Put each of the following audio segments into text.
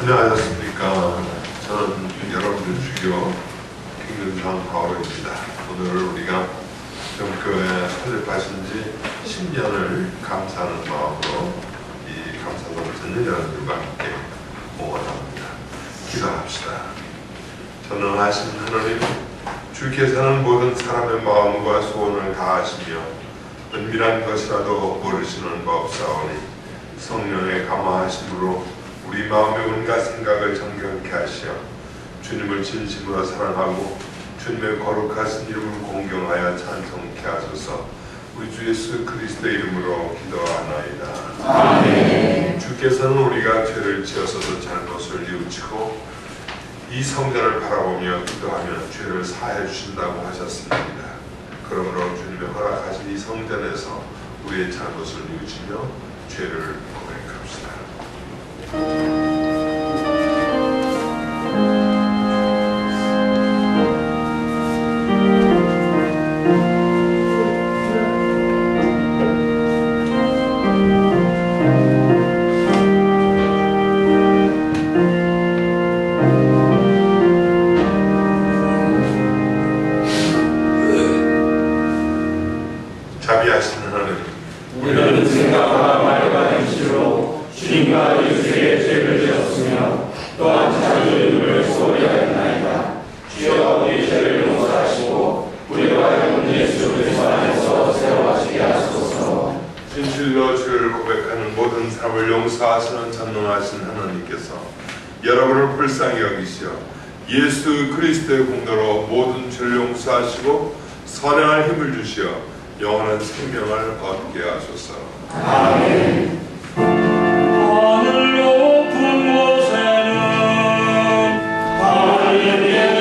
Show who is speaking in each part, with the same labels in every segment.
Speaker 1: 안녕하셨습니까? 저는 여러분들 주교 김근상 바오로입니다. 오늘 우리가 영교회 설립하신 지 10년을 감사하는 마음으로 이 감사를 듣는 여러분들과 함께 모아납니다. 기도합시다. 전능하신 하나님, 주께서는 모든 사람의 마음과 소원을 다하시며 은밀한 것이라도 모르시는 법 사오니 성령의 감화하심으로 우리 마음의 온갖 생각을 정결케 하시어 주님을 진심으로 사랑하고 주님의 거룩하신 이름을 공경하여 찬송케 하소서. 우리 주 예수 그리스도의 이름으로 기도하나이다. 아멘. 주께서는 우리가 죄를 지어서도 잘못을 뉘우치고 이 성전을 바라보며 기도하면 죄를 사해 주신다고 하셨습니다. 그러므로 주님의 허락하신 이 성전에서 우리의 잘못을 뉘우치며 죄를 고백합시다.
Speaker 2: 우리는 생각과 말과 행실로
Speaker 1: 주를 고백하는 모든 사람을 용서하시는 전능하신 하나님께서 여러분을 불쌍히 여기시어 예수 그리스도의 공로로 모든 죄를 용서하시고 선행할 힘을 주시어 영원한 생명을 얻게 하소서.
Speaker 2: 아멘. 하늘 높은 곳에는 하나님의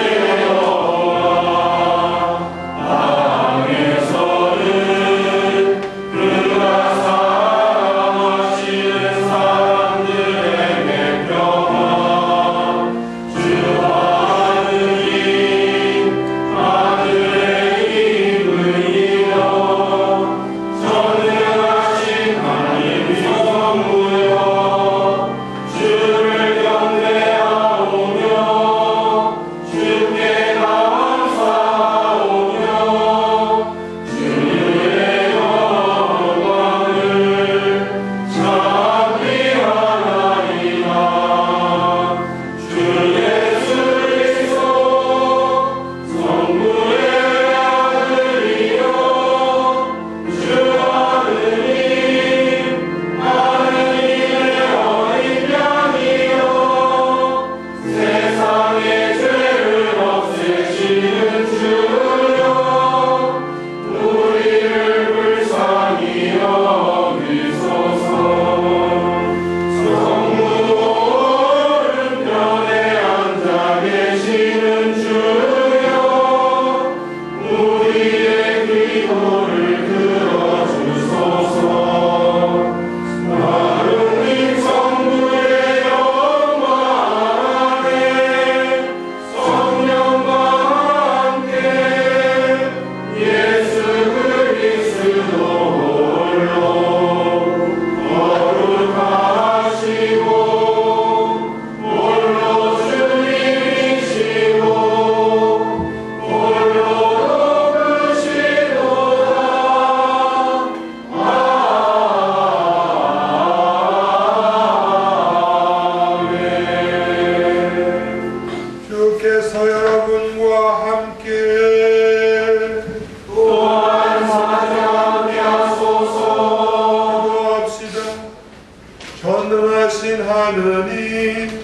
Speaker 1: 전능하신 하느님,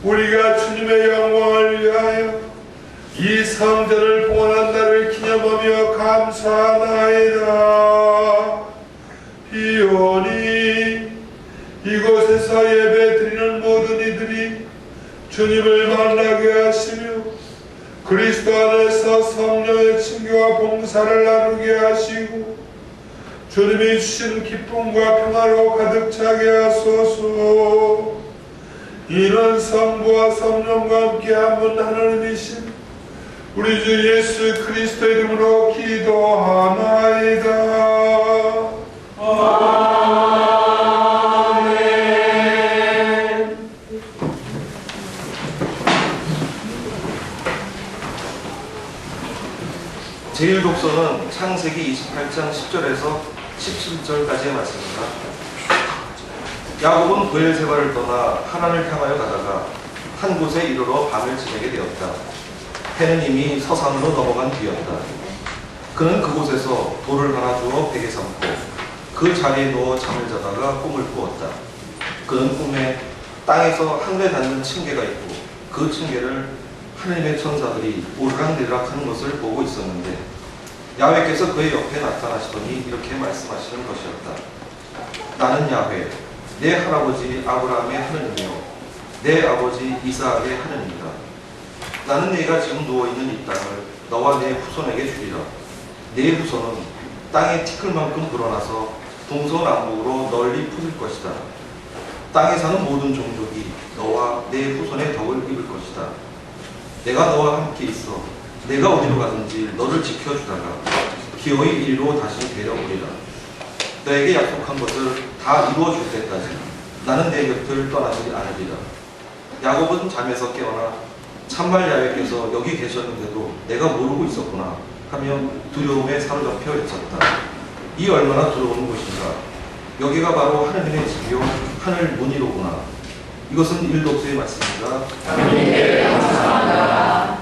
Speaker 1: 우리가 주님의 영광을 위하여 이 성전을 봉헌한 날을 기념하며 감사하나이다. 비오니 이곳에서 예배드리는 모든 이들이 주님을 만나게 하시며 그리스도 안에서 성령의 친교와 봉사를 나누게 하시고 주님이 주신 기쁨과 평화로 가득 차게 하소서. 이는 성부와 성령과 함께 한 분 하나님이신 우리 주 예수 그리스도의 이름으로 기도하나이다. 아멘.
Speaker 3: 제1독서는 창세기 28장 10절에서 17절까지의 말씀입니다. 야곱은 브엘세바를 떠나 하란을 향하여 가다가 한 곳에 이르러 밤을 지내게 되었다. 해는 이미 서산으로 넘어간 뒤였다. 그는 그곳에서 돌을 하나 주어 베개 삼고 그 자리에 누워 잠을 자다가 꿈을 꾸었다. 그는 꿈에 땅에서 하늘에 닿는 층계가 있고 그 층계를 하느님의 천사들이 오르락내리락 하는 것을 보고 있었는데 야훼께서 그의 옆에 나타나시더니 이렇게 말씀하시는 것이었다. 나는 야훼, 내 할아버지 아브라함의 하느님이요 내 아버지 이삭의 하느님이다. 나는 네가 지금 누워있는 이 땅을 너와 네 후손에게 주리라. 네 후손은 땅의 티끌만큼 불어나서 동서남북으로 널리 퍼질 것이다. 땅에 사는 모든 종족이 너와 네 후손의 덕을 입을 것이다. 내가 너와 함께 있어 내가 어디로 가든지 너를 지켜주다가 기어이 이리로 다시 데려오리라. 너에게 약속한 것을 다 이루어 줄 때까지 나는 내 곁을 떠나지 않으리라. 야곱은 잠에서 깨어나 참말 야훼께서 여기 계셨는데도 내가 모르고 있었구나 하며 두려움에 사로잡혀 외쳤다. 이 얼마나 두려운 곳인가. 여기가 바로 하느님의 집이요 하늘 문이로구나. 이것은 1독서의 말씀입니다.
Speaker 2: 하나님께 감사합니다.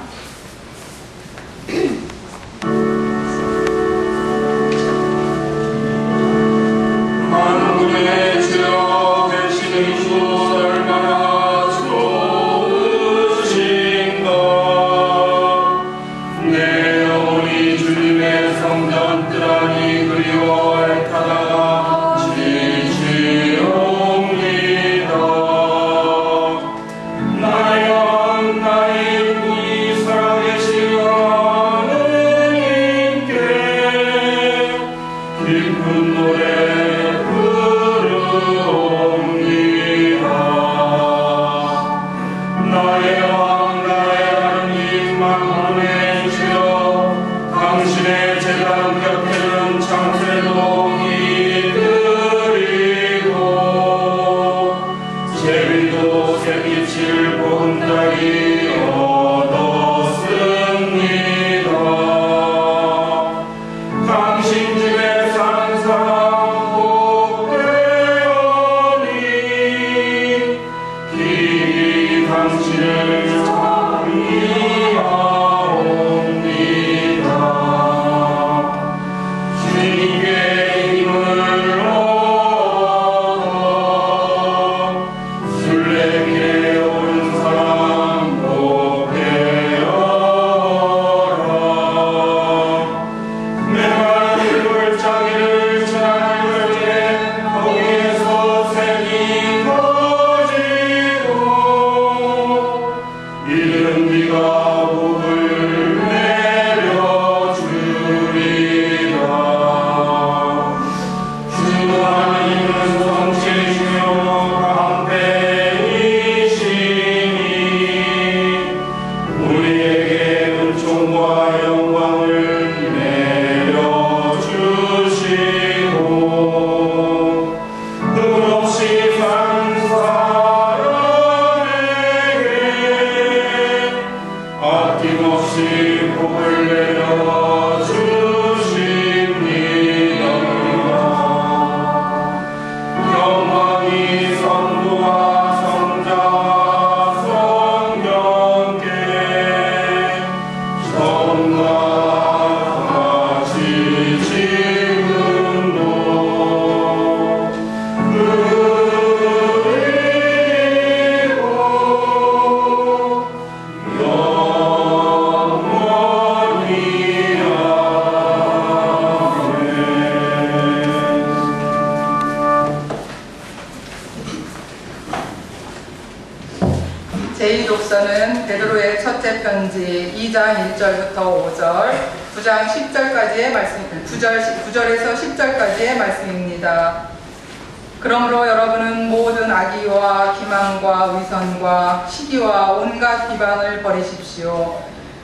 Speaker 4: 제2독서는 베드로의 첫째 편지 2장 1절부터 5절, 9장 10절까지의 말씀, 9절에서 10절까지의 말씀입니다. 그러므로 여러분은 모든 악의와 기만과 위선과 시기와 온갖 비방을 버리십시오.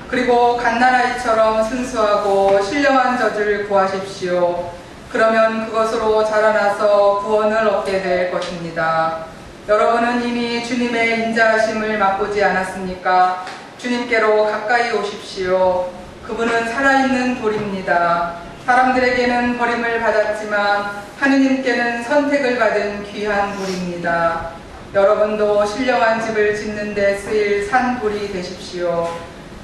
Speaker 4: 그리고 갓난아이처럼 순수하고 신령한 젖을 구하십시오. 그러면 그것으로 자라나서 구원을 얻게 될 것입니다. 여러분은 이미 주님의 인자하심을 맛보지 않았습니까? 주님께로 가까이 오십시오. 그분은 살아있는 돌입니다. 사람들에게는 버림을 받았지만 하느님께는 선택을 받은 귀한 돌입니다. 여러분도 신령한 집을 짓는 데 쓰일 산돌이 되십시오.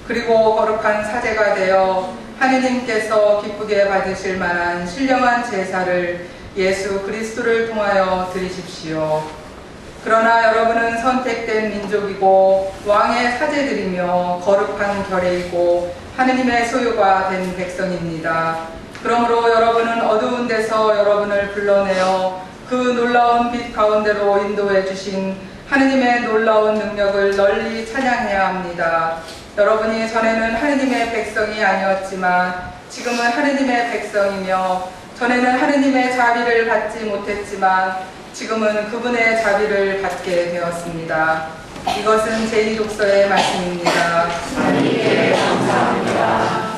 Speaker 4: 그리고 거룩한 사제가 되어 하느님께서 기쁘게 받으실 만한 신령한 제사를 예수 그리스도를 통하여 드리십시오. 그러나 여러분은 선택된 민족이고 왕의 사제들이며 거룩한 결의이고 하느님의 소유가 된 백성입니다. 그러므로 여러분은 어두운 데서 여러분을 불러내어 그 놀라운 빛 가운데로 인도해 주신 하느님의 놀라운 능력을 널리 찬양해야 합니다. 여러분이 전에는 하느님의 백성이 아니었지만 지금은 하느님의 백성이며 전에는 하느님의 자비를 받지 못했지만 지금은 그분의 자비를 받게 되었습니다. 이것은 제2독서의 말씀입니다.
Speaker 2: 하나님께 감사합니다.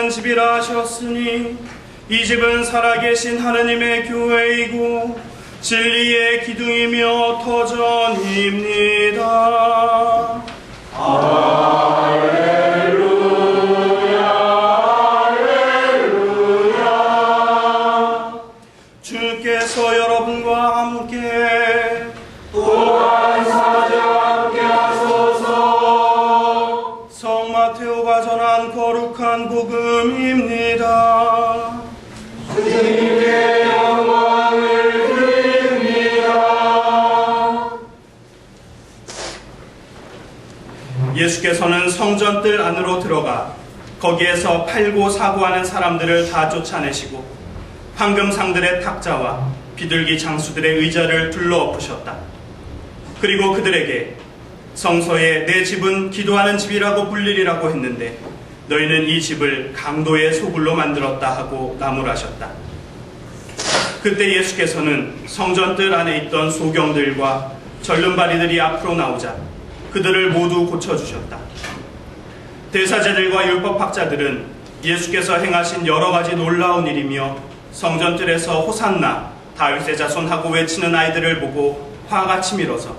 Speaker 5: 집이라 하셨으니 이 집은 살아계신 하느님의 교회이고 진리의 기둥이며 터전입니다.
Speaker 2: 할렐루야 할렐루야.
Speaker 5: 주께서 여러분과 함께
Speaker 2: 또한 사자와 함께 하소서.
Speaker 5: 성 마테오가 전한 거룩한 복음입니다.
Speaker 2: 주님께 영광을 드립니다.
Speaker 5: 예수께서는 성전뜰 안으로 들어가 거기에서 팔고 사고하는 사람들을 다 쫓아내시고 황금상들의 탁자와 비둘기 장수들의 의자를 둘러엎으셨다. 그리고 그들에게 성서에 내 집은 기도하는 집이라고 불리리라고 했는데 너희는 이 집을 강도의 소굴로 만들었다 하고 나무라셨다. 그때 예수께서는 성전뜰 안에 있던 소경들과 절름발이들이 앞으로 나오자 그들을 모두 고쳐주셨다. 대사제들과 율법학자들은 예수께서 행하신 여러 가지 놀라운 일이며 성전뜰에서 호산나 다윗의 자손 하고 외치는 아이들을 보고 화가 치밀어서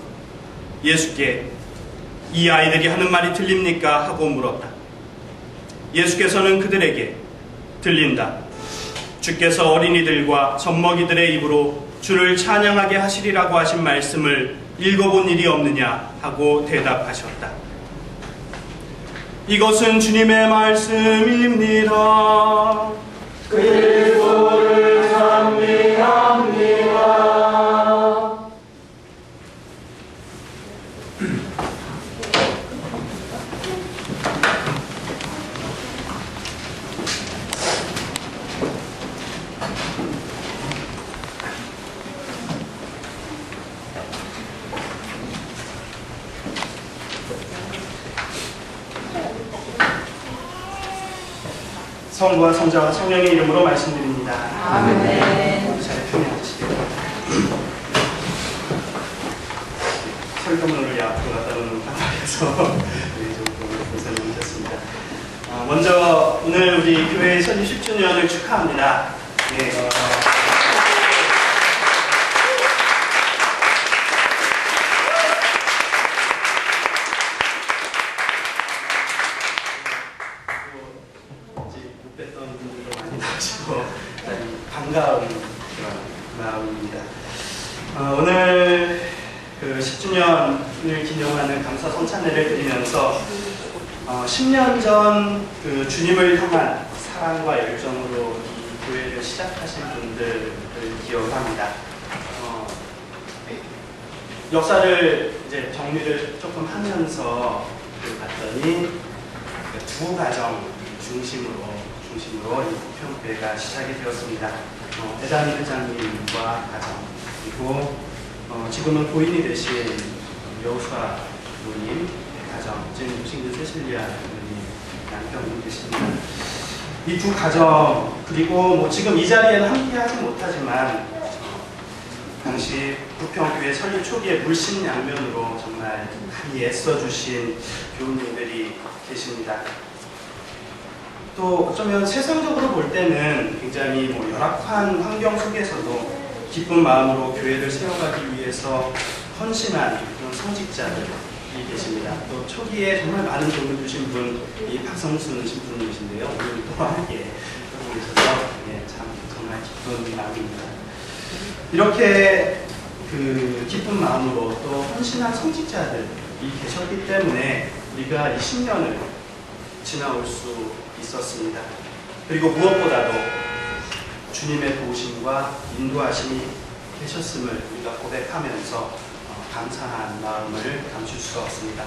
Speaker 5: 예수께 이 아이들이 하는 말이 들립니까? 하고 물었다. 예수께서는 그들에게 들린다. 주께서 어린이들과 젖먹이들의 입으로 주를 찬양하게 하시리라고 하신 말씀을 읽어본 일이 없느냐 하고 대답하셨다. 이것은 주님의 말씀입니다.
Speaker 2: 그리스도를 찬미합니다.
Speaker 5: 성부와 성자와 성령의 이름으로 말씀드립니다.
Speaker 4: 아멘.
Speaker 5: 잘 평행하시길. 설교문을 앞으로 갖다 놓는 까닭에서 좀 고생을 하셨습니다. 먼저 오늘 우리 교회 설립 10주년을 축하합니다. 네, 못 뵀던 분들도 많이 나오시고 반가운 그런 마음입니다. 오늘 그 10주년을 기념하는 감사 성찬회를 드리면서 10년 전 그 주님을 향한 사랑과 열정으로 이 교회를 시작하신 분들을 기억합니다. 역사를 이제 정리를 조금 하면서 봤더니 두 가정 중심으로 이 부평교회가 시작이 되었습니다. 대단히 회장님과 가정, 그리고 지금은 고인이 되신 여우수아 부모님 가정, 지금 신근 세실리아 부모님 남편분 계십니다. 이 두 가정, 그리고 지금 이 자리에는 함께하지 못하지만 당시 부평교회 설립 초기에 물심양면으로 정말 많이 애써주신 교우님들이 계십니다. 또 어쩌면 세상적으로 볼 때는 굉장히 열악한 환경 속에서도 기쁜 마음으로 교회를 세워가기 위해서 헌신한 그런 성직자들이 계십니다. 또 초기에 정말 많은 도움을 주신 분이 박성순 신부님이신데요. 오늘 또 함께 하고 계셔서 참 정말 기쁜 마음입니다. 이렇게 그 기쁜 마음으로 또 헌신한 성직자들이 계셨기 때문에 우리가 이 10년을 지나올 수 있었습니다. 그리고 무엇보다도 주님의 도우심과 인도하심이 계셨음을 우리가 고백하면서 감사한 마음을 감출 수가 없습니다.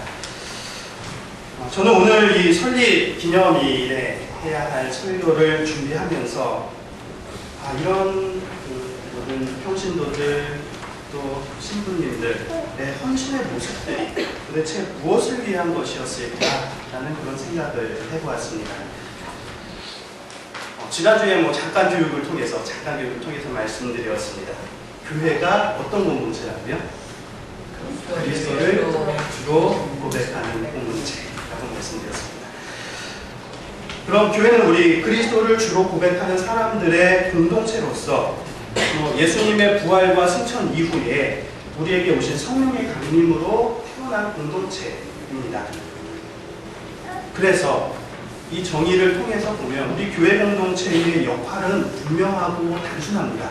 Speaker 5: 저는 오늘 이 설립 기념일에 해야 할 설교를 준비하면서 이런 모든 평신도들 또 신부님들의 헌신의 모습들이 도대체 무엇을 위한 것이었을까라는 그런 생각을 해보았습니다. 지난주에 잠깐 교육을 통해서 말씀드렸습니다. 교회가 어떤 공동체라고요? 그리스도를 주로 고백하는 공동체라고 말씀드렸습니다. 그럼 교회는 우리 그리스도를 주로 고백하는 사람들의 공동체로서 예수님의 부활과 승천 이후에 우리에게 오신 성령의 강림으로 태어난 공동체입니다. 그래서 이 정의를 통해서 보면 우리 교회 공동체의 역할은 분명하고 단순합니다.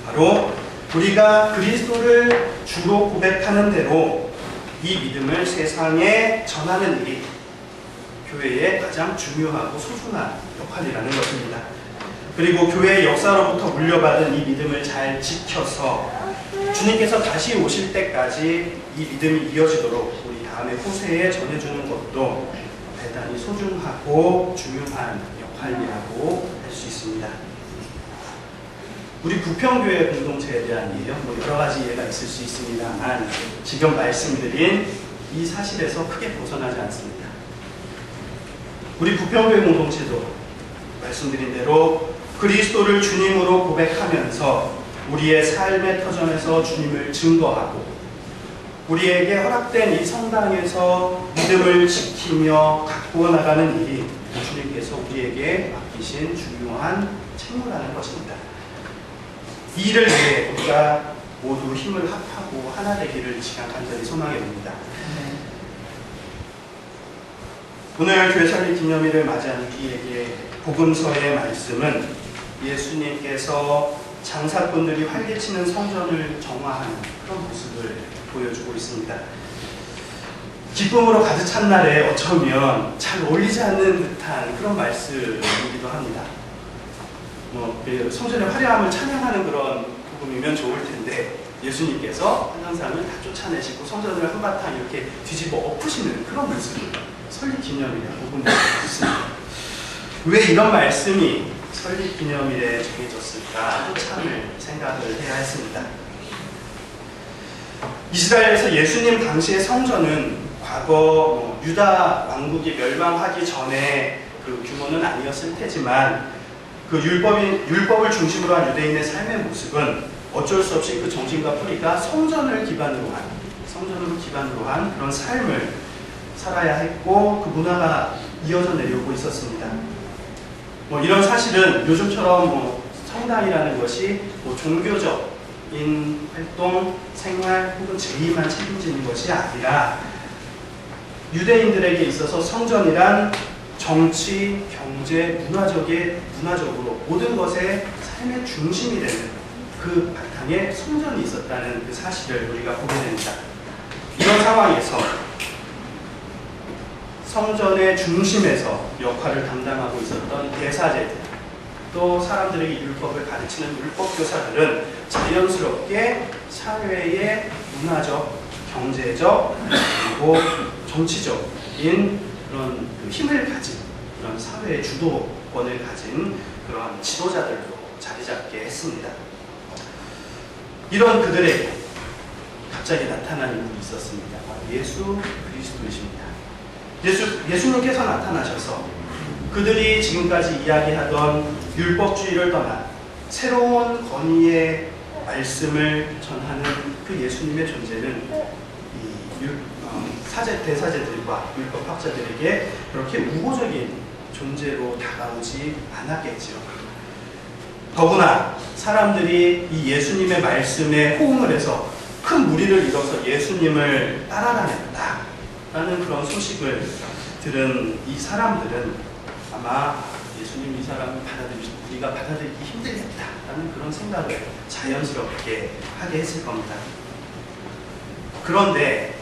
Speaker 5: 바로 우리가 그리스도를 주로 고백하는 대로 이 믿음을 세상에 전하는 일이 교회의 가장 중요하고 소중한 역할이라는 것입니다. 그리고 교회의 역사로부터 물려받은 이 믿음을 잘 지켜서 주님께서 다시 오실 때까지 이 믿음이 이어지도록 우리 다음에 후세에 전해주는 것도 대단히 소중하고 중요한 역할이라고 할 수 있습니다. 우리 부평교회 공동체에 대한 이해요. 여러 가지 이해가 있을 수 있습니다만 지금 말씀드린 이 사실에서 크게 벗어나지 않습니다. 우리 부평교회 공동체도 말씀드린 대로 그리스도를 주님으로 고백하면서 우리의 삶의 터전에서 주님을 증거하고 우리에게 허락된 이 성당에서 믿음을 지키며 가꾸어 나가는 일이 주님께서 우리에게 맡기신 중요한 책무라는 것입니다. 이 일을 위해 우리가 모두 힘을 합하고 하나 되기를 이 시간 간절히 소망해 봅니다. 오늘 교회 설립 기념일을 맞이하는 우리에게 복음서의 말씀은 예수님께서 장사꾼들이 활개치는 성전을 정화하는 그런 모습을 보여주고 있습니다. 기쁨으로 가득 찬 날에 어쩌면 잘 어울리지 않는 듯한 그런 말씀이기도 합니다. 성전의 화려함을 찬양하는 그런 복음이면 좋을 텐데 예수님께서 환상상을 다 쫓아내시고 성전을 한바탕 이렇게 뒤집어 엎으시는 그런 모습을 설립기념일에 복음을 있습니다. 왜 이런 말씀이 설립기념일에 정해졌을까 참을 생각을 해야 했습니다. 이스라엘에서 예수님 당시의 성전은 과거 유다 왕국이 멸망하기 전에 그 규모는 아니었을 테지만 그 율법을 중심으로 한 유대인의 삶의 모습은 어쩔 수 없이 그 정신과 뿌리가 성전으로 기반으로 한 그런 삶을 살아야 했고 그 문화가 이어져 내려오고 있었습니다. 이런 사실은 요즘처럼 성당이라는 것이 종교적인 활동, 생활 혹은 제의만 책임지는 것이 아니라 유대인들에게 있어서 성전이란 정치, 경제, 문화적으로 모든 것의 삶의 중심이 되는 그 바탕에 성전이 있었다는 그 사실을 우리가 보게 됩니다. 이런 상황에서 성전의 중심에서 역할을 담당하고 있었던 대사제들, 또 사람들에게 율법을 가르치는 율법교사들은 자연스럽게 사회의 문화적, 경제적, 그리고 정치적인 그런 힘을 가진 그런 사회의 주도권을 가진 그런 지도자들로 자리 잡게 했습니다. 이런 그들에게 갑자기 나타난 인물이 있었습니다. 예수 그리스도이십니다. 예수님께서 나타나셔서 그들이 지금까지 이야기하던 율법주의를 떠나 새로운 권위의 말씀을 전하는 그 예수님의 존재는 대사제들과 율법학자들에게 그렇게 우호적인 존재로 다가오지 않았겠지요. 더구나 사람들이 이 예수님의 말씀에 호응을 해서 큰 무리를 이뤄서 예수님을 따라다녔다라는 그런 소식을 들은 이 사람들은 아마 예수님 이 사람을 우리가 받아들이기 힘들겠다라는 그런 생각을 자연스럽게 하게 했을 겁니다. 그런데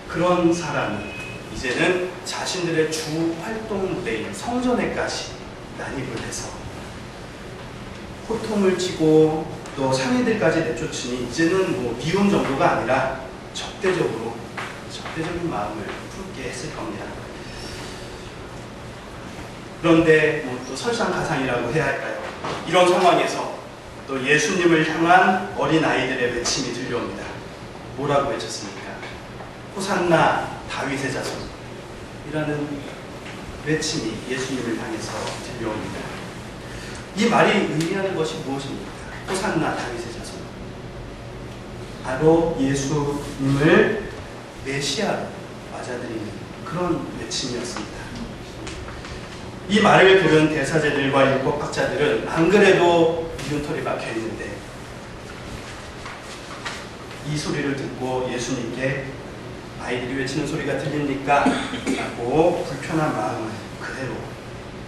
Speaker 5: 그런 사람이 이제는 자신들의 주 활동 무대인 성전에까지 난입을 해서 호통을 치고 또 상인들까지 내쫓으니 이제는 미움 정도가 아니라 적대적인 마음을 품게 했을 겁니다. 그런데 또 설상가상이라고 해야 할까요? 이런 상황에서 또 예수님을 향한 어린아이들의 외침이 들려옵니다. 뭐라고 외쳤습니까? 호산나 다윗의 자손이라는 외침이 예수님을 향해서 들려옵니다. 이 말이 의미하는 것이 무엇입니까? 호산나 다윗의 자손. 바로 예수님을 메시아로 맞아들이는 그런 외침이었습니다. 이 말을 들은 대사제들과 율법학자들은 안 그래도 이눈털이 박혀 있는데 이 소리를 듣고 예수님께 아이들이 외치는 소리가 들립니까? 라고 불편한 마음을 그대로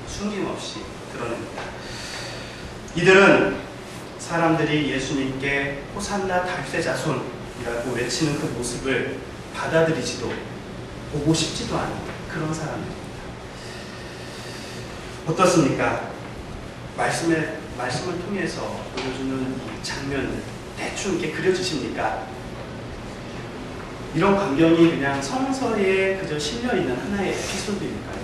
Speaker 5: 숨김없이 드러냅니다. 이들은 사람들이 예수님께 호산나 다윗의 자손이라고 외치는 그 모습을 받아들이지도 보고 싶지도 않은 그런 사람들입니다. 어떻습니까? 말씀을 통해서 보여주는 이 장면을 대충 이렇게 그려지십니까? 이런 광경이 그냥 성서에 그저 실려있는 하나의 에피소드일까요?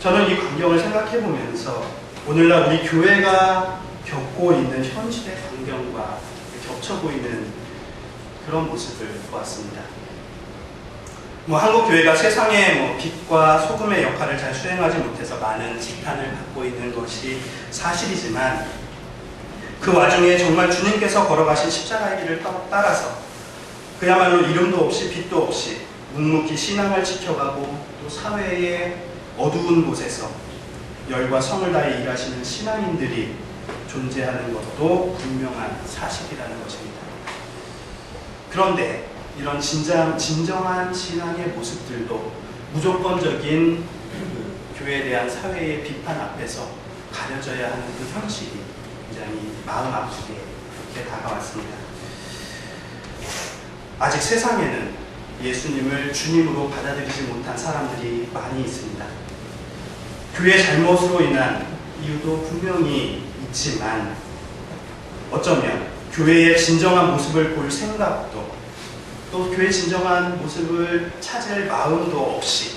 Speaker 5: 저는 이 광경을 생각해보면서 오늘날 우리 교회가 겪고 있는 현실의 광경과 겹쳐 보이는 그런 모습을 보았습니다. 한국 교회가 세상의 빛과 소금의 역할을 잘 수행하지 못해서 많은 지탄을 받고 있는 것이 사실이지만 그 와중에 정말 주님께서 걸어가신 십자가의 길을 따라서 그야말로 이름도 없이 빛도 없이 묵묵히 신앙을 지켜가고 또 사회의 어두운 곳에서 열과 성을 다해 일하시는 신앙인들이 존재하는 것도 분명한 사실이라는 것입니다. 그런데 이런 진정한 신앙의 모습들도 무조건적인 교회에 대한 사회의 비판 앞에서 가려져야 하는 그 현실이 굉장히 마음 아프게 그렇게 다가왔습니다. 아직 세상에는 예수님을 주님으로 받아들이지 못한 사람들이 많이 있습니다. 교회의 잘못으로 인한 이유도 분명히 있지만 어쩌면 교회의 진정한 모습을 볼 생각도 또 교회의 진정한 모습을 찾을 마음도 없이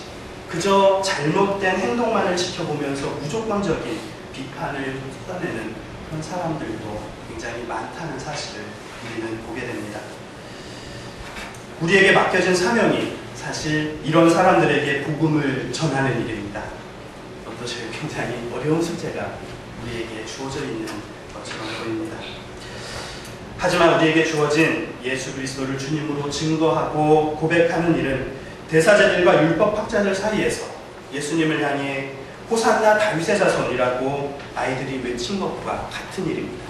Speaker 5: 그저 잘못된 행동만을 지켜보면서 무조건적인 비판을 쏟아내는 그런 사람들도 굉장히 많다는 사실을 우리는 보게 됩니다. 우리에게 맡겨진 사명이 사실 이런 사람들에게 복음을 전하는 일입니다. 어떠세요? 굉장히 어려운 숙제가 우리에게 주어져 있는 것처럼 보입니다. 하지만 우리에게 주어진 예수 그리스도를 주님으로 증거하고 고백하는 일은 대사자들과 율법학자들 사이에서 예수님을 향해 호산나 다윗의 자손이라고 아이들이 외친 것과 같은 일입니다.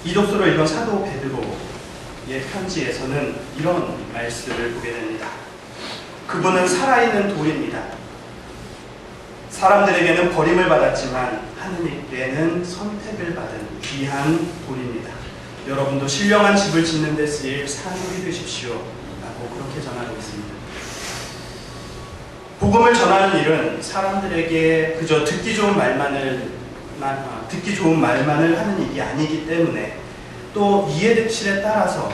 Speaker 5: 이독서로 읽은 사도 베드로의 편지에서는 이런 말씀을 보게 됩니다. 그분은 살아있는 돌입니다. 사람들에게는 버림을 받았지만 하느님께는 선택을 받은 귀한 돌입니다. 여러분도 신령한 집을 짓는 데 쓰일 산울이 되십시오 라고 그렇게 전하고 있습니다. 복음을 전하는 일은 사람들에게 그저 듣기 좋은 말만을 하는 일이 아니기 때문에 또 이해득실에 따라서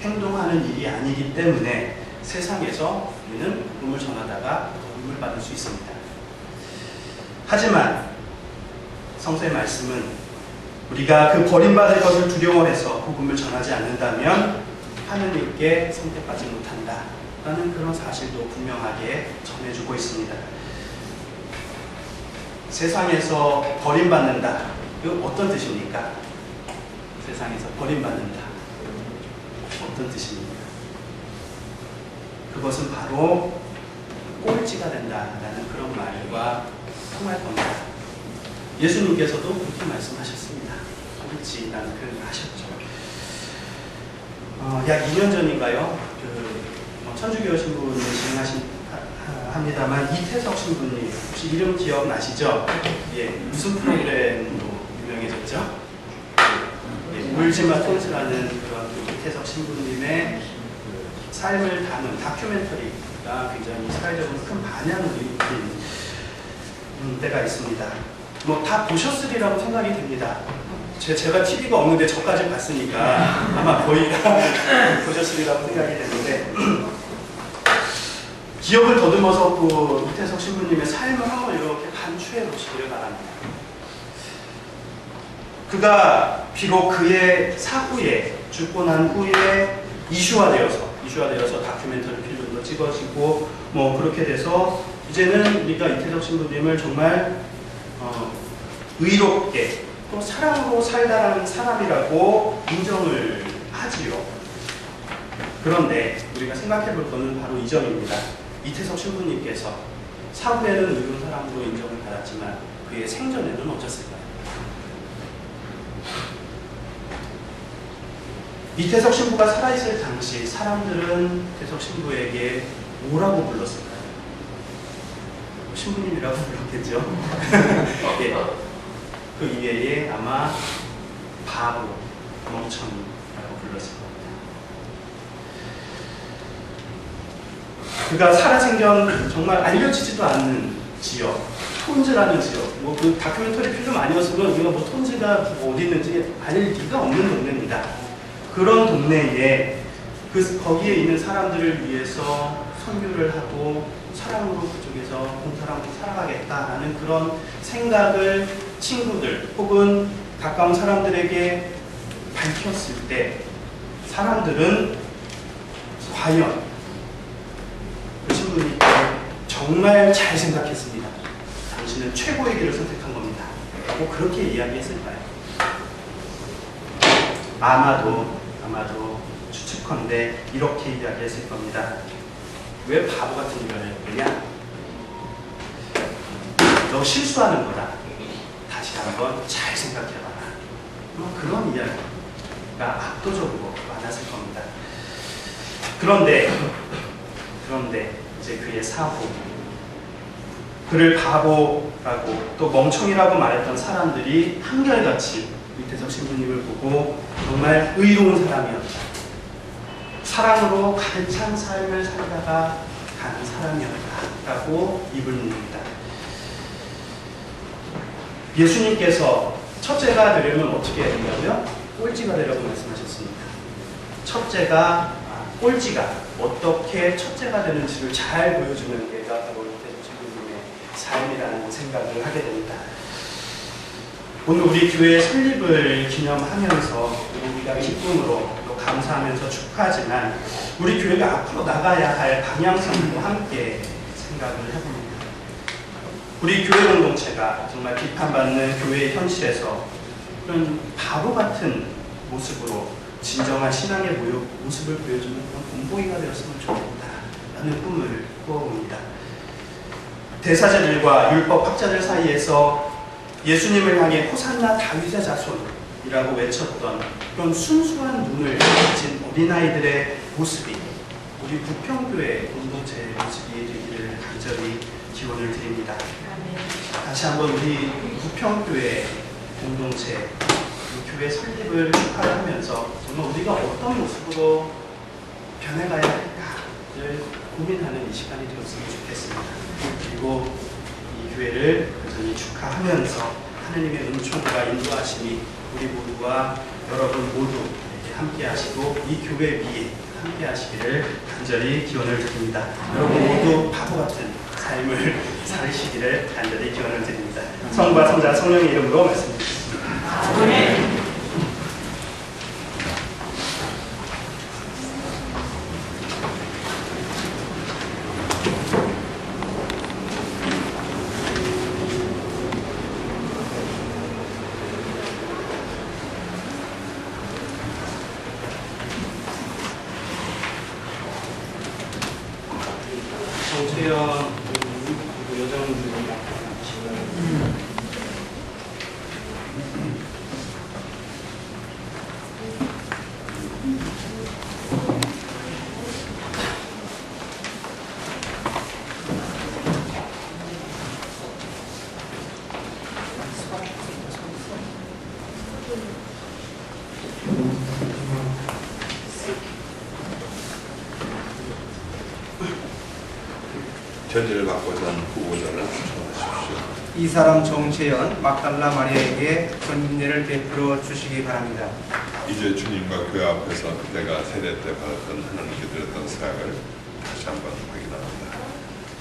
Speaker 5: 행동하는 일이 아니기 때문에 세상에서 우리는 복음을 전하다가 버림을 받을 수 있습니다. 하지만 성서의 말씀은 우리가 그 버림받을 것을 두려워해서 복음을 전하지 않는다면 하느님께 선택받지 못한다 라는 그런 사실도 분명하게 전해주고 있습니다. 세상에서 버림받는다. 이거 어떤 뜻입니까? 세상에서 버림받는다. 어떤 뜻입니까? 그것은 바로 꼴찌가 된다라는 그런 말과 통할 겁니다. 예수님께서도 그렇게 말씀하셨습니다. 꼴찌라는 표현을 하셨죠. 약 2년 전인가요? 천주교 신부님 합니다만 이태석 신부님 혹시 이름 기억나시죠? 예, 무슨 프로그램으로 유명해졌죠? 예, 울지마 톤스라는 그런 이태석 신부님의 삶을 담은 다큐멘터리가 굉장히 사회적으로 큰 반향을 일으킨 때가 있습니다. 뭐 다 보셨으리라고 생각이 됩니다. 제가 TV가 없는데 저까지 봤으니까 아마 거의 다 보셨으리라고 생각이 되는데 기억을 더듬어서 그 이태석 신부님의 삶을 한번 이렇게 간추해 보시기를 바랍니다. 그가 비록 그의 사후에 죽고 난 후에 이슈화되어서 다큐멘터리 필름도 찍어지고 뭐 그렇게 돼서 이제는 우리가 이태석 신부님을 정말 의롭게 또 사랑으로 살다라는 사람이라고 인정을 하지요. 그런데 우리가 생각해 볼 것은 바로 이 점입니다. 이태석 신부님께서 사후에는 의로운 사람으로 인정을 받았지만 그의 생전에는 어땠을까요? 이태석 신부가 살아있을 당시 사람들은 이태석 신부에게 뭐라고 불렀을까요? 신부님이라고 불렀겠죠. 예. 그 이외에 아마 바보, 멍청이라고 불렀을 겁니다. 그가 살아생전 정말 알려지지도 않는 지역, 톤즈라는 지역, 뭐 그 다큐멘터리 필름 아니었으면 우리가 뭐 톤즈가 어디 있는지 알 리가 없는 동네입니다. 그런 동네에 거기에 있는 사람들을 위해서 선교를 하고 사랑으로 그쪽에서 공사람으로 살아가겠다라는 그런 생각을 친구들 혹은 가까운 사람들에게 밝혔을 때 사람들은 과연 그 신부님이 정말 잘 생각했습니다. 당신은 최고의 길을 선택한 겁니다. 라고 그렇게 이야기했을까요? 아마도 추측컨대 이렇게 이야기했을 겁니다. 왜 바보 같은 일을 했느냐? 너 실수하는 거다. 다시 한번 잘 생각해봐라. 그런 이야기가 압도적으로 많았을 겁니다. 그런데 이제 그의 사후 그를 바보라고 또 멍청이라고 말했던 사람들이 한결같이 유태석 신부님을 보고 정말 의로운 사람이었다, 사랑으로 가득 찬 삶을 살다가 가는 사람이었다라고 입을 뭅니다. 예수님께서 첫째가 되려면 어떻게 해야 된다고요? 꼴찌가 되라고 말씀하셨습니다. 첫째가 꼴찌가 어떻게 첫째가 되는지를 잘 보여주는 게 바로 유태석 신부님의 삶이라는 생각을 하게 됩니다. 오늘 우리 교회 설립을 기념하면서 우리가 기쁨으로 또 감사하면서 축하하지만 우리 교회가 앞으로 나가야 할 방향성도 함께 생각을 해봅니다. 우리 교회 공동체가 정말 비판받는 교회의 현실에서 그런 바보 같은 모습으로 진정한 신앙의 모습을 보여주는 그런 본보기가 되었으면 좋겠다라는 꿈을 꾸어봅니다. 대사제들과 율법학자들 사이에서 예수님을 향해 호산나 다윗의 자손이라고 외쳤던 그런 순수한 눈을 가진 어린아이들의 모습이 우리 부평교회 공동체의 모습이 되기를 간절히 기원을 드립니다. 다시 한번 우리 부평교회 공동체 교회 설립을 축하하면서 정말 우리가 어떤 모습으로 변해가야 할까를 고민하는 이 시간이 되었으면 좋겠습니다. 그리고 이 교회를 여전히 축하하면서 하느님의 은총과 인도하심이 우리 모두와 여러분 모두 함께 하시고 이 교회 위에 함께 하시기를 간절히 기원을 드립니다. 여러분 모두 바보 같은 삶을 살으시기를 간절히 기원을 드립니다. 성부와 성자 성령의 이름으로 말씀드리겠습니다. 아멘. 정채연 여자분들이
Speaker 1: 전제를 받고자 하는 후보자를 추천하십시오.
Speaker 6: 이 사람 정채연 막달라 마리아에게 권인례를 베풀어 주시기 바랍니다.
Speaker 1: 이제 주님과 교회 앞에서 그대가 세례 때 받았던 하나님께 드렸던 사약을 다시 한번 확인합니다.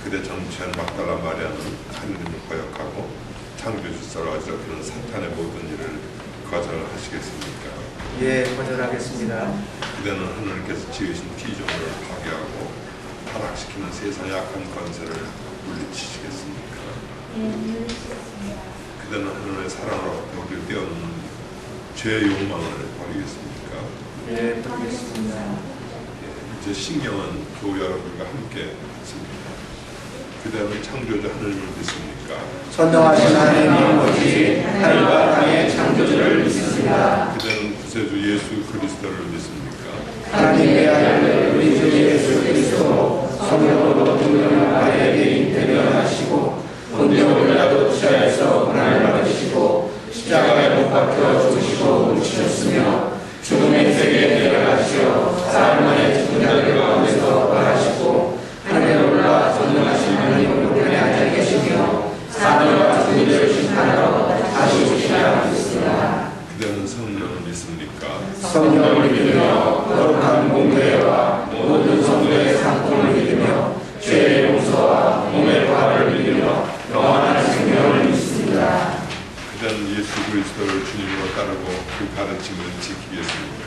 Speaker 1: 그대 정치한 막달라 마리아는 하느님을 거역하고 창조주사로 어지럽히는 사탄의 모든 일을 거절하시겠습니까?
Speaker 6: 예, 거절하겠습니다.
Speaker 1: 그대는 하나님께서 지으신 피조물을 파괴하고 타락시키는 세상의 악한 권세를 물리치시겠습니까? 그대는 하나님의 사랑으로부터 우리를 떼어놓는 죄의 욕망을 버리겠습니까?
Speaker 6: 예, 버리겠습니다.
Speaker 1: 이제 신경은 교우 여러분과 함께 있습니다. 그대는 창조주 하나님을 믿습니까?
Speaker 6: 선명하신 하나님 아버지, 하늘과 땅의 창조주를 믿습니다.
Speaker 1: 그대는 구세주 예수 그리스도를 믿습니까?
Speaker 6: 하나님의 아들 우리 주 예수 그리스도 성령으로 동정한 마리아에게 잉태되어나시고 본디오 빌라도 지하에서 고난을 받으시고 십자가에 못 박혀 죽으시고 묻히셨으며 죽음의 세계에 내려가시어 사흘 만에 죽은 자들 가운데서 부활하시고 하늘에 올라 전능하신 하나님 우편에 앉아 계시며 사람과 죽은 자를 심판하러 다시 오시리라 믿습니다.
Speaker 1: 그대는 성령을 믿습니까?
Speaker 6: 성령을 믿으며 거룩한 공회와 모든 성도의 상통을 믿으며 죄의 용서와 몸의 부활을 믿으며 영원한 생명을 믿습니다.
Speaker 1: 그대는 예수 그리스도를 주님으로 따르고 그 가르침을 지키겠습니까?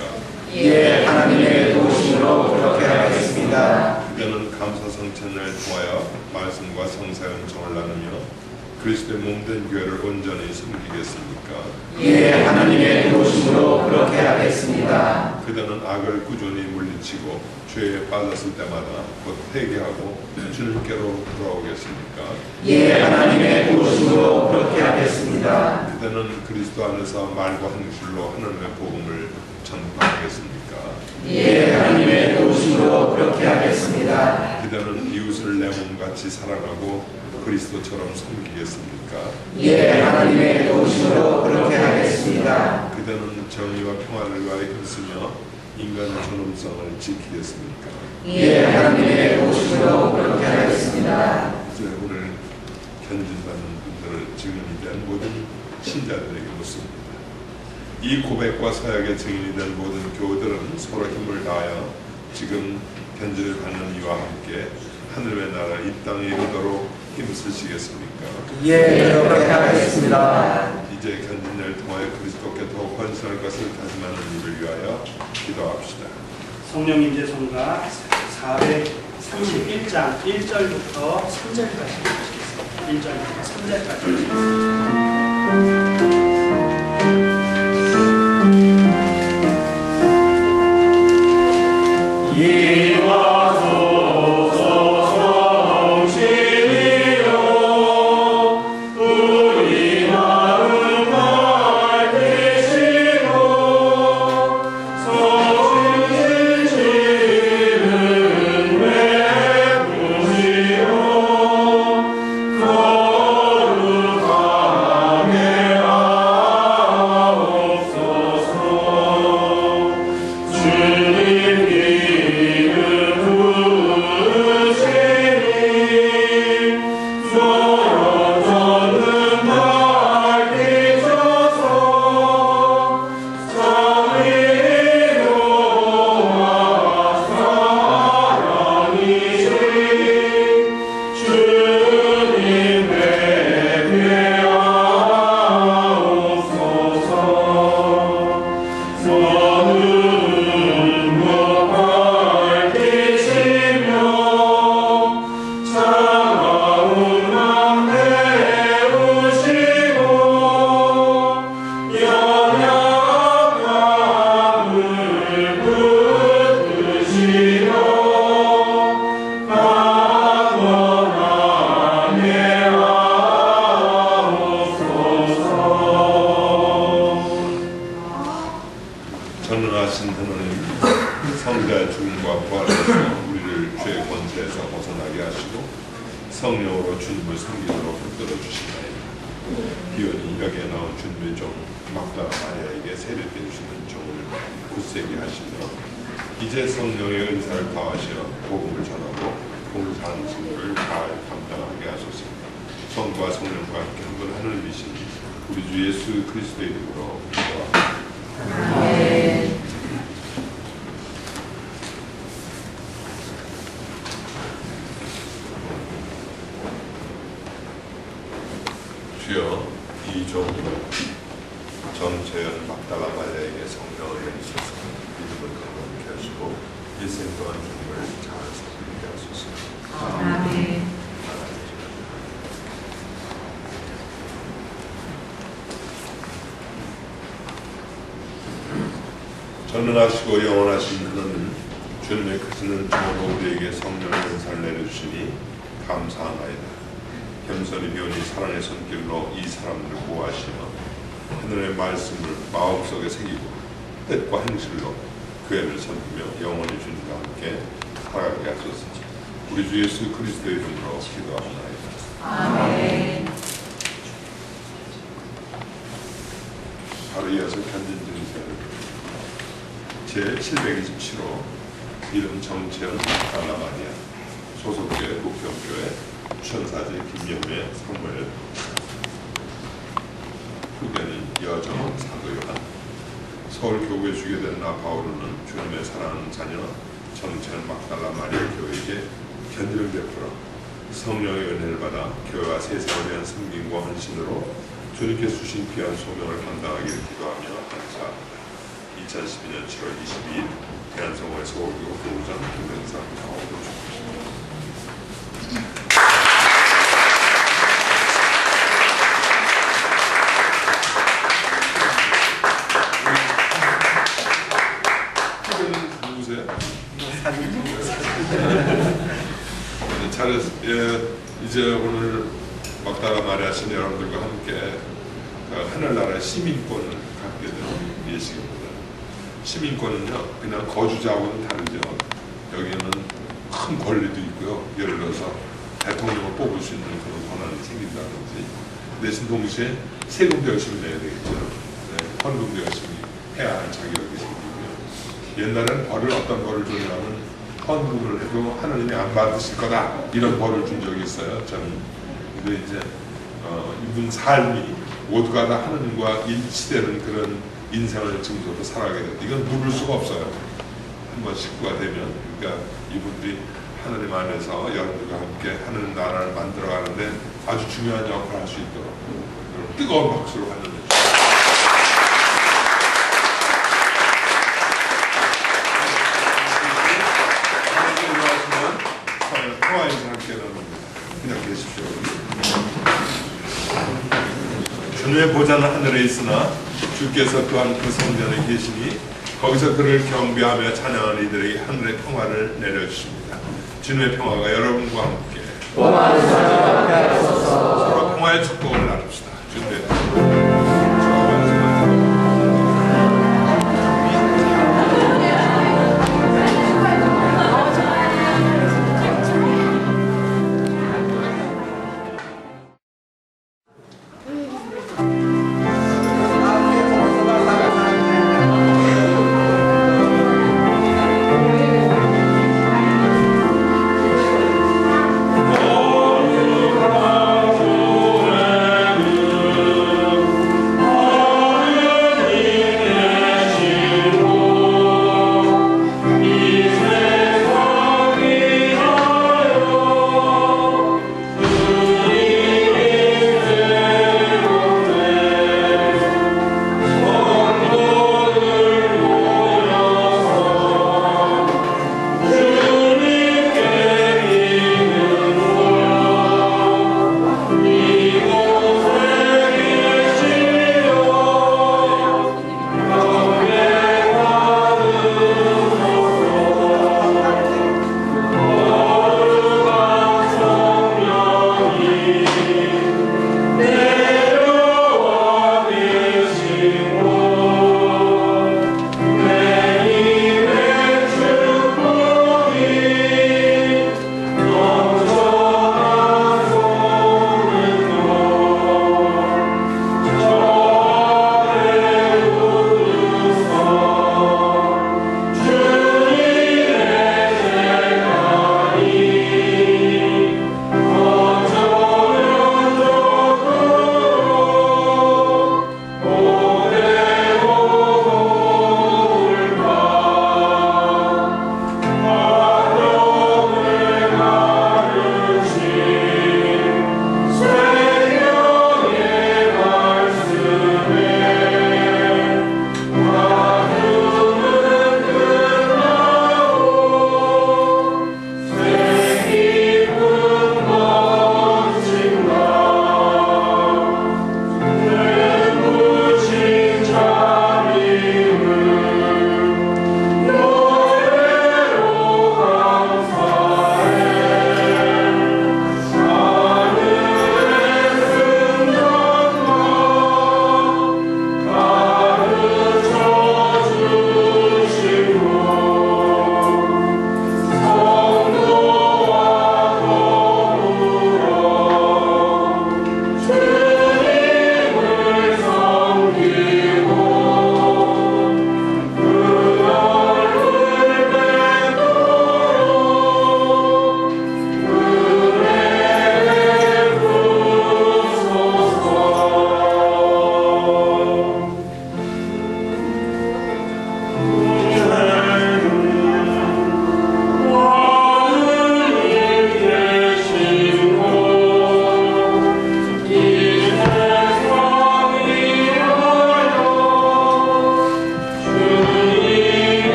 Speaker 6: 예, 하나님의 도우심으로 그렇게 하겠습니다.
Speaker 1: 그대는 감사성찬을 통하여 말씀과 성사의 은총을 나누며 그리스도의 몸된 교회를 온전히 섬기겠습니까?
Speaker 6: 예, 하나님의 도우심으로 그렇게 하겠습니다.
Speaker 1: 그대는 악을 꾸준히 물리치고 죄에 빠졌을 때마다 곧 회개하고 주님께로 돌아오겠습니까?
Speaker 6: 예, 하나님의 도우심으로 그렇게 하겠습니다.
Speaker 1: 그대는 그대는 그리스도 안에서 말과 행실로 하나님의 복음을 전파하겠습니까?
Speaker 6: 예, 하나님의 도우심으로 그렇게 하겠습니다.
Speaker 1: 그대는 이웃을 내 몸같이 사랑하고 그리스도처럼 섬기겠습니까?
Speaker 6: 예, 하나님의 도우심으로 그렇게 하겠습니다.
Speaker 1: 그대는 정의와 평화를 위하여 힘쓰며 인간의 존엄성을 지키겠습니까?
Speaker 6: 예, 하나님의 도우심으로 그렇게 하겠습니다.
Speaker 1: 이제 오늘 견진받는 분들을 증인이 된 모든 신자들에게 묻습니다. 이 고백과 서약의 증인이 된 모든 교우들은 서로 힘을 다하여 지금 견진을 받는 이와 함께 하늘의 나라 이 땅에 이르도록 힘쓰시겠습니까?
Speaker 6: 예, 그렇게 하겠습니다.
Speaker 1: 이제 견진을 통하여 그리스도께 더욱 번성할 것을 다짐하는 일을 위하여 기도합시다.
Speaker 5: 성령 임재 성가 431장 1절부터 3절까지 읽겠습니다. 1절부터 3절까지.
Speaker 1: 전능하신 하나님, 성자의 죽음과 부활에서 우리를 죄의 권세에서 벗어나게 하시고 성령으로 주님을 섬기도록 붙들어 주시나이다. 비오니 여기에 나온 주님의 종 막다라 마리아에게 세례되 주시는 종을 굳세게 하시며 이제 성령의 은사를 더하시어 복음을 전하고 봉사하는 직무를 잘 감당하게 하소서. 성과 성령과 함께 한 분 하늘이신 우리 주 예수 그리스도의 이름으로 기도합니다.
Speaker 4: 아멘.
Speaker 1: 주여, 이 종 정채연 막달라 마리아에게 성령을 내리셔서 믿음을 강건케 하시고 일생 동안 주님을 잘 섬기게 하소서.
Speaker 4: 아멘.
Speaker 1: 전능하시고 영원하신 하나님, 주님의 크시는 종으로 우리에게 성령의 은사를 내려주시니 감사하나이다. 겸손히 배우니 사랑의 손길로 이 사람들을 보호하시며 하늘의 말씀을 마음속에 새기고 뜻과 행실로 그 애를 섬기며 영원히 주님과 함께 살아가게 하소서. 우리 주 예수 그리스도의 이름으로 기도합니다.
Speaker 4: 아멘.
Speaker 1: 바로 이어서 견진 증세를 제727호 이름 정채연 달라마리아 소속교회 목평교회 천사제 김영배 사무엘 후계는 여정 사도 요한 서울교구에 주게 된 나 바오로는 주님의 사랑하는 자녀 정채연 막달라 마리아 교회에게 견디를 베풀어 성령의 은혜를 받아 교회와 세상을 위한 섬김과 헌신으로 주님께서 주신 귀한 소명을 감당하기를 기도하며 감사합니다. 2012년 7월 22일 대한성호의 서울교구 교구장 김병상 바오로 주십니다. 누구세요? 잘했. 예, 이제 오늘 막다라 마리아 신 여러분들과 함께 하늘나라의 시민권을 갖게 되는 예식입니다. 시민권은요, 그냥 거주자하고는 다르죠. 여기는 큰 권리도 있고요. 예를 들어서 대통령을 뽑을 수 있는 그런 권한이 생긴다든지, 대신 동시에 세금도 열심히 내야 되겠죠. 네, 헌금도 열심히 해야 할 자격이 생기고요. 옛날에는 어떤 벌을 주냐면 헌금을 해도 하나님이 안 받으실 거다, 이런 벌을 준 적이 있어요. 저는. 근데 이제 이분 삶이 모두가 다 하나님과 일치되는 그런 인생을 증거로 살아가게 된다. 이건 누를 수가 없어요. 한번 식구가 되면. 그러니까 이분들이 하나님 안에서 여러분들과 함께 하나님 나라를 만들어가는데 아주 중요한 역할을 할 수 있도록 여러분 뜨거운 박수로 환영해 주십시오. 통화 인사 함께 나눕니다. 그냥 계십시오. 주님의 보좌는 하늘에 있으나 주께서 또한 그 성전에 계시니 거기서 그를 경배하며 찬양하는 이들에게 하늘의 평화를 내려주십니다. 주님의 평화가 여러분과 함께 서로 평화의 축복을 나눕시다. 주님의 평화.
Speaker 2: 거룩하고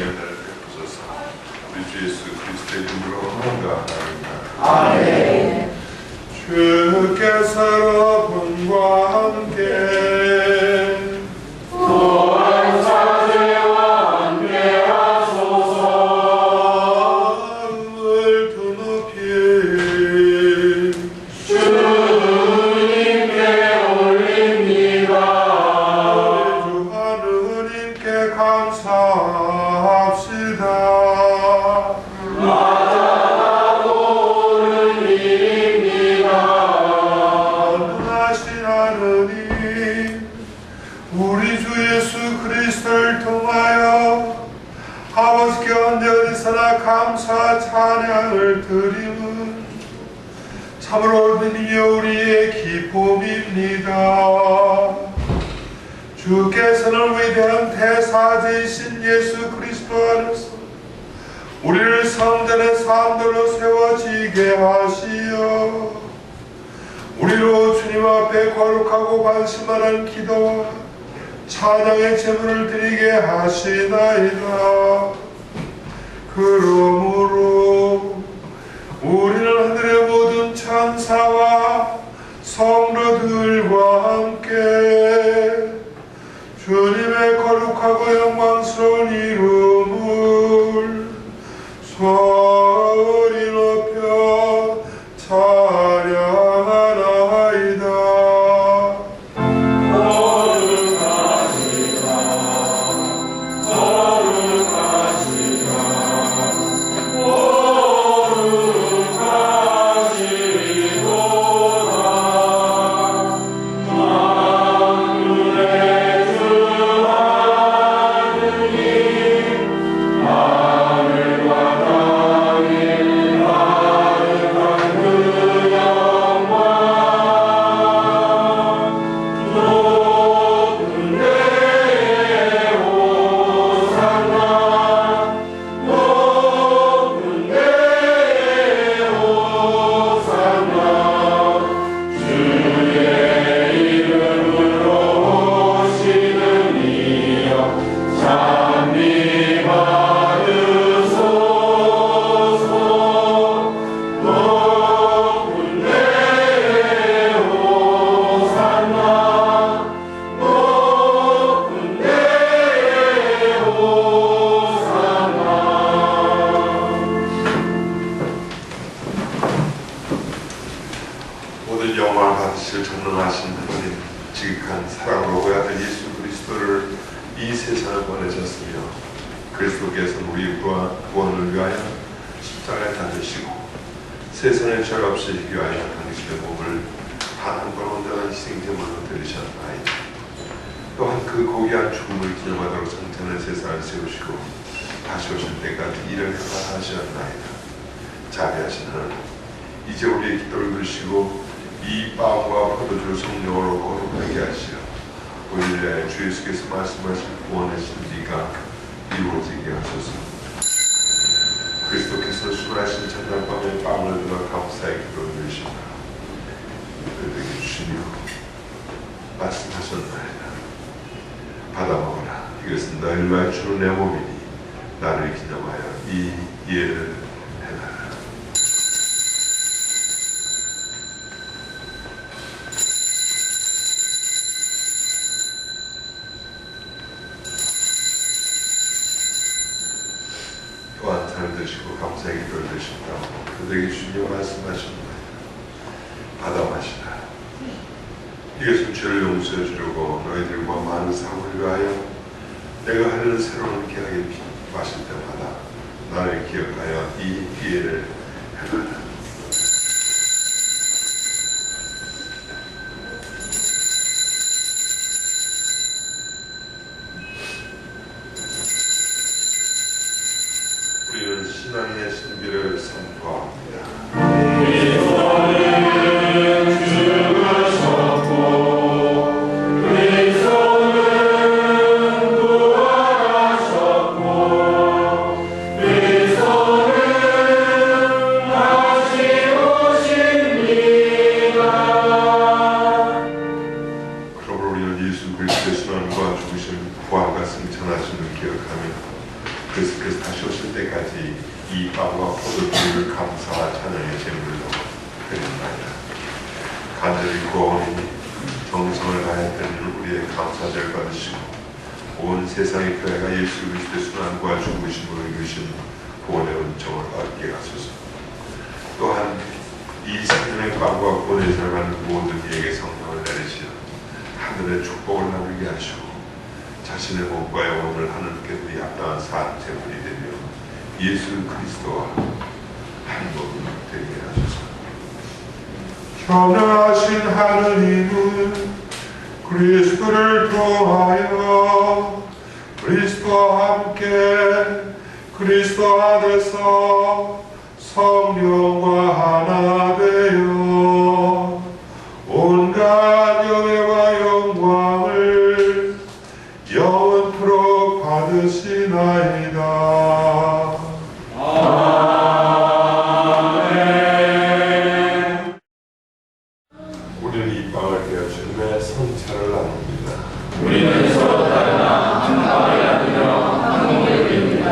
Speaker 1: 은혜를 베푸소서. 우리 주 예수 그리스도의 이름으로 기도하옵나이다.
Speaker 2: 아멘.
Speaker 1: 주께서 여러분과 함께
Speaker 2: 또한 사제와 함께 하소서.
Speaker 1: 마음을 두 높이
Speaker 2: 주님께 올립니다.
Speaker 1: 주 하느님께 감사합시다.
Speaker 2: 마다하고는 일입니다.
Speaker 1: 하신 하느님, 우리 주 예수 그리스도를 통하여 아버지께 언제 어디서나 감사 찬양을 드림은 참으로 주님이여 우리의 기쁨입니다. 주께서는 위대한 대사제이신 예수 그리스도 안에서 우리를 성전의 사람들로 세워지게 하시어 우리로 주님 앞에 거룩하고 관심하는 기도와 찬양의 제물을 드리게 하시나이다. 그러므로 우리는 하늘의 모든 천사와 성도들과 함께 주님의 거룩하고 영광스러운 이름을 소리 높여 찬양하나이다. 모든 영광을 받으실 전능하신 하나님, 지극한 사랑으로 그 아들 예수 그리스도를 이 세상을 보내셨으며 그리스도께서는 우리 구원을 위하여 십자가에 달리시고 세상의 죄 없이 위하여 당신의 몸을 단 한 번 온전한 희생제물로 드리셨나이다. 또한 그 고귀한 죽음을 기념하도록 성전의 세상을 세우시고 다시 오실 때까지 일을 행하라 하셨나이다. 자비하신 하나님, 이제 우리의 기도를 들으시고 이 빵과 포도주 성령으로 거룩하게 하시어 오늘 주 예수께서 말씀하신 구원의 진리가 이루어지게 하소서. 그리스도께서 수고하신 첫날밤에 빵을 들어 감사의 기도를 드리시며 그들에게 주시며 말씀하셨나이다. 받아 먹어라. 이것은 너희를 위하여 주는 내 몸이니 나를 기념하여 이 예를 행하라. 또한 잔을 드시고 감사의 기도를 드신다고 그들에게 주님 말씀하셨나이다. 받아 마시라. 이것은 죄를 용서해 주려고 너희들과 많은 사고를 위하여 내가 하는 새로운 계약의 피 마실 때마다 나를 기억하여 이 기회를 행하라. 우리는 신앙의 신비를 선포합니다. 그리스도의 순환과 죽으심, 부활과 승천하심을 기억하며 그래서 예수께서 다시 오실 때까지 이 빵과 포도주를 감사와 찬양의 제물로 드립니다. 간절히 구원이니 정성을 다했던 우리의 감사절 받으시고 온 세상의 교회가 예수 그리스도의 순환과 죽으심으로 이루신 구원의 은총을 얻게 하소서. 또한 이 생명의 빵과 구원의 받는 모든 이에게 성령을 내리시어 하늘의 축복을 나누게 하시고 자신의 몸과 영혼을 하나님께 드리 합당한 산 제물이 되며 예수 그리스도와 한 몸이 되게 하소서. 전하신 하느님은 그리스도를 통하여 그리스도와 함께 그리스도 안에서 성령과 하나 되어 온갖 영예와 영광을 영원토록 받으시나이다. 아멘. 우리는 이 빵을 깨어 주님의 성찬을 나눕니다.
Speaker 2: 우리는 서로 따르나 한 마음을 나누며 한 몸을 이룹니다.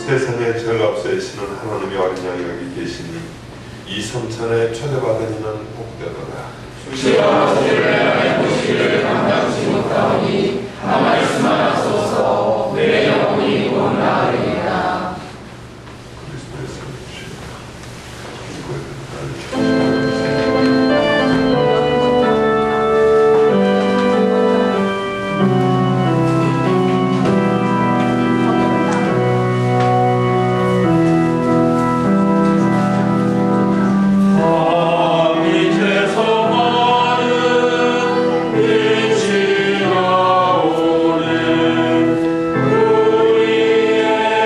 Speaker 1: 세상의 죄를 없애시는 하나님의 어린 양이 여기 계시니 이 성찬에 초대받은 이는 복되도다.
Speaker 2: 주시와 저희를 보시기를 감당치 못하오니 한 말씀만 하소서. 내 영혼이 원하리이다.
Speaker 1: 그리스도의
Speaker 2: 빛이 나오는 우리의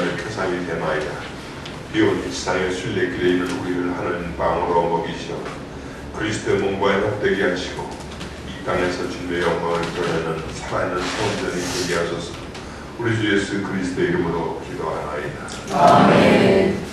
Speaker 1: 하나님의 표상이 되나이다. 비온 이 세상의 순례길에 있는 우리를 하나님 빵으로 먹이시어 그리스도의 몸과 합되게 하시고 이 땅에서 주님의 영광을 드러내는 살아있는 성전이 되게 하소서. 우리 주 예수 그리스도의 이름으로 기도하나이다.
Speaker 4: 아멘.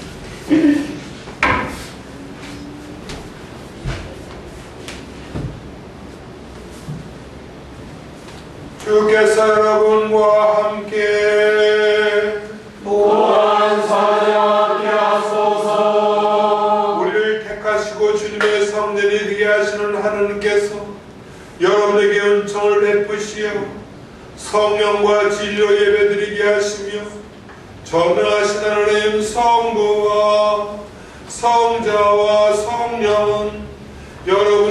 Speaker 1: 주께서 여러분과 함께
Speaker 2: 또한 사랑하게 하소서.
Speaker 1: 우리를 택하시고 주님의 성전이 되게 하시는 하나님께서 여러분에게 은총을 베푸시어 성령과 진리로 예배드리게 하시며 전능하신 하나님 성부와 성자와 성령은 여러분